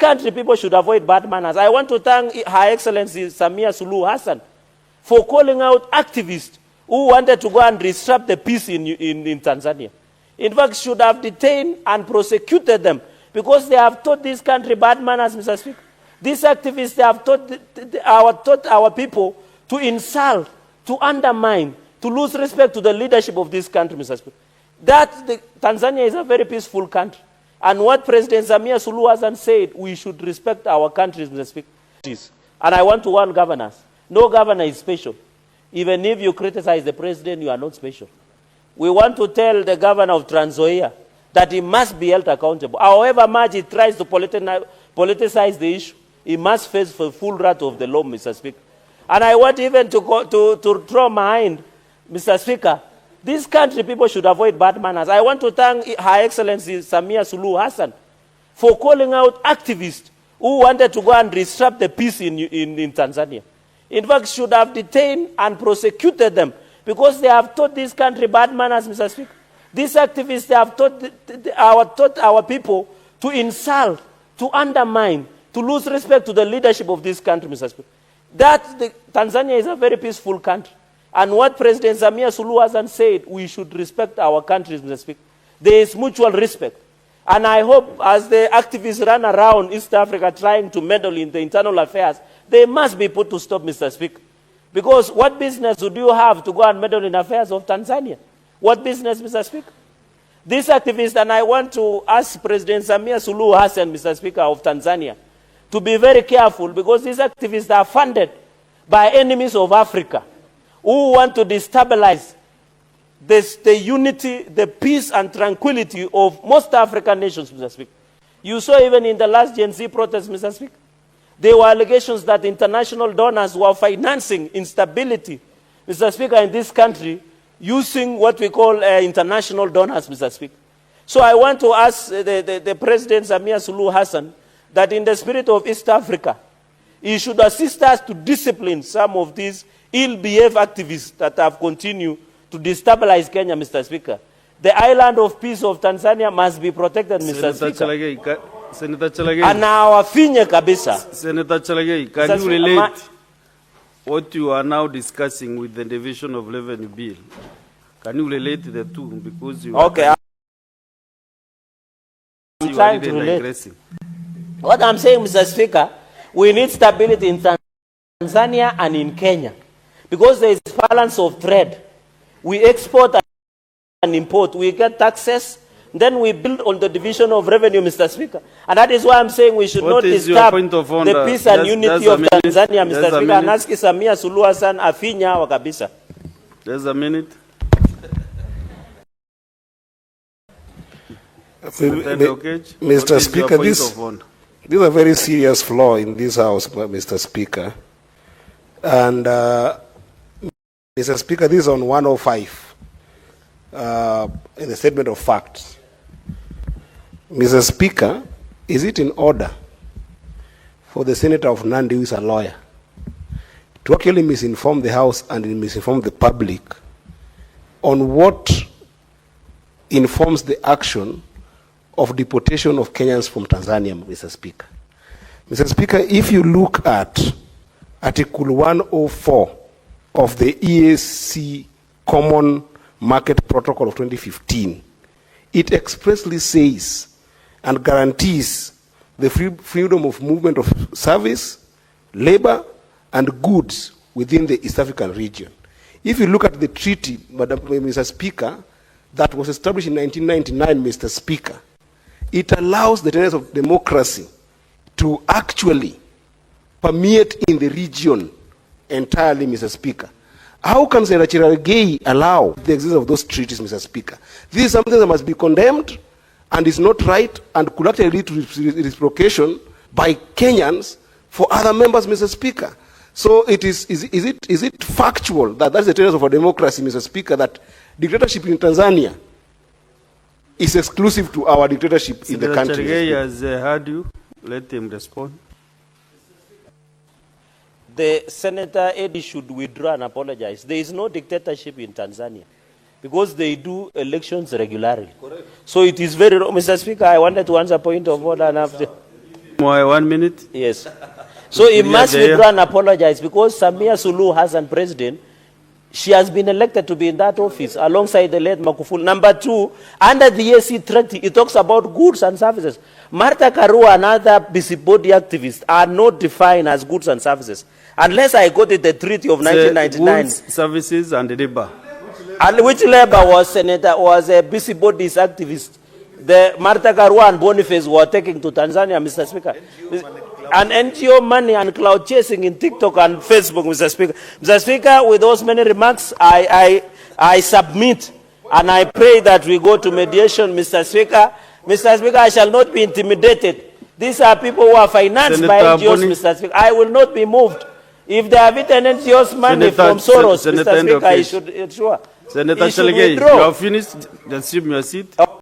country, people should avoid bad manners. I want to thank Her Excellency Samia Suluhu for calling out activists who wanted to go and disrupt the peace in Tanzania. In fact, should have detained and prosecuted them because they have taught this country bad manners, Mr. Speaker. These activists, they have taught our people to insult, to undermine, to lose respect to the leadership of this country, Mr. Speaker. Tanzania is a very peaceful country. And what President Samia Suluhu said, we should respect our countries, Mr. Speaker. And I want to warn governors. No governor is special. Even if you criticize the president, you are not special. We want to tell the governor of Tanzania that he must be held accountable. However much he tries to politicize the issue, he must face the full wrath of the law, Mr. Speaker. And I want even to throw mind, Mr. Speaker, this country, people should avoid bad manners. I want to thank Her Excellency Samia Suluhu for calling out activists who wanted to go and disrupt the peace in Tanzania. In fact, should have detained and prosecuted them because they have taught this country bad manners, Mr. Speaker. These activists, they have taught our people to insult, to undermine, to lose respect to the leadership of this country, Mr. Speaker. Tanzania is a very peaceful country. And what President Samia Suluhu said, we should respect our countries, Mr. Speaker. There is mutual respect. And I hope as the activists run around East Africa trying to meddle in the internal affairs, they must be put to stop, Mr. Speaker. Because what business would you have to go and meddle in affairs of Tanzania? What business, Mr. Speaker? These activists, and I want to ask President Samia Suluhu, Mr. Speaker, of Tanzania, to be very careful because these activists are funded by enemies of Africa who want to destabilize the unity, the peace and tranquility of most African nations, Mr. Speaker. You saw even in the last Gen Z protest, Mr. Speaker, there were allegations that international donors were financing instability, Mr. Speaker, in this country using what we call international donors, Mr. Speaker. So I want to ask the President Samia Suluhu that in the spirit of East Africa, he should assist us to discipline some of these ill-behaved activists that have continued to destabilize Kenya, Mr. Speaker. The island of peace of Tanzania must be protected, Mr. Speaker. Senator Cherargei. Anawafinya kabisa. Senator Cherargei, can you relate what you are now discussing with the Division of Revenue Bill? Can you relate the two? Because you okay. I'm trying to relate. What I'm saying, Mr. Speaker, we need stability in Tanzania and in Kenya. Because there is balance of trade. We export and import. We get taxes. Then we build on the division of revenue, Mr. Speaker. And that is why I'm saying we should not disturb the peace and unity of Tanzania, Mr. Speaker. And ask Samia Suluhu afinya wa kabisa. There's a minute. Mr. Speaker, this is a very serious flaw in this House, Mr. Speaker. And Mr. Speaker, this is on 105 in the statement of facts. Mr. Speaker, is it in order for the Senator of Nandi, who is a lawyer, to actually misinform the House and misinform the public on what informs the action of deportation of Kenyans from Tanzania, Mr. Speaker? Mr. Speaker, if you look at Article 104 of the EAC Common Market Protocol of 2015, it expressly says and guarantees the freedom of movement of service, labor, and goods within the East African region. If you look at the treaty, Mr. Speaker, that was established in 1999, Mr. Speaker, it allows the tenets of democracy to actually permeate in the region entirely, Mr. Speaker. How can Senator Cherargei allow the existence of those treaties, Mr. Speaker? This is something that must be condemned and is not right and could actually lead to reciprocation by Kenyans for other members, Mr. Speaker. So is it factual that that's the tenets of our democracy, Mr. Speaker, that dictatorship in Tanzania is exclusive to our dictatorship in the country? Senator Cherargei has heard you. Let him respond. The Senator Eddie should withdraw and apologize. There is no dictatorship in Tanzania because they do elections regularly. Correct. So it is very wrong. Mr. Speaker, I wanted to answer point of order and after. 1 minute. Yes. So he must withdraw and apologize because Samia Suluhu Hassan president, she has been elected to be in that office alongside the late Magufuli. Number 2, under the AC Treaty, it talks about goods and services. Martha Karua and other busybody activists are not defined as goods and services. Unless I got it, the Treaty of 1999. Goods, services and labor. And which labor was a busybodies activist? The Martha Karua and Boniface were taking to Tanzania, Mr. Speaker. And NGO money and cloud chasing in TikTok and Facebook, Mr. Speaker. Mr. Speaker, with those many remarks, I submit and I pray that we go to mediation, Mr. Speaker. Mr. Speaker, I shall not be intimidated. These are people who are financed by NGOs, Mr. Speaker. I will not be moved. If they have eaten NGOs money from Soros, Mr. Speaker, he should ensure. Senator Cherargei, you have finished. Assume your seat.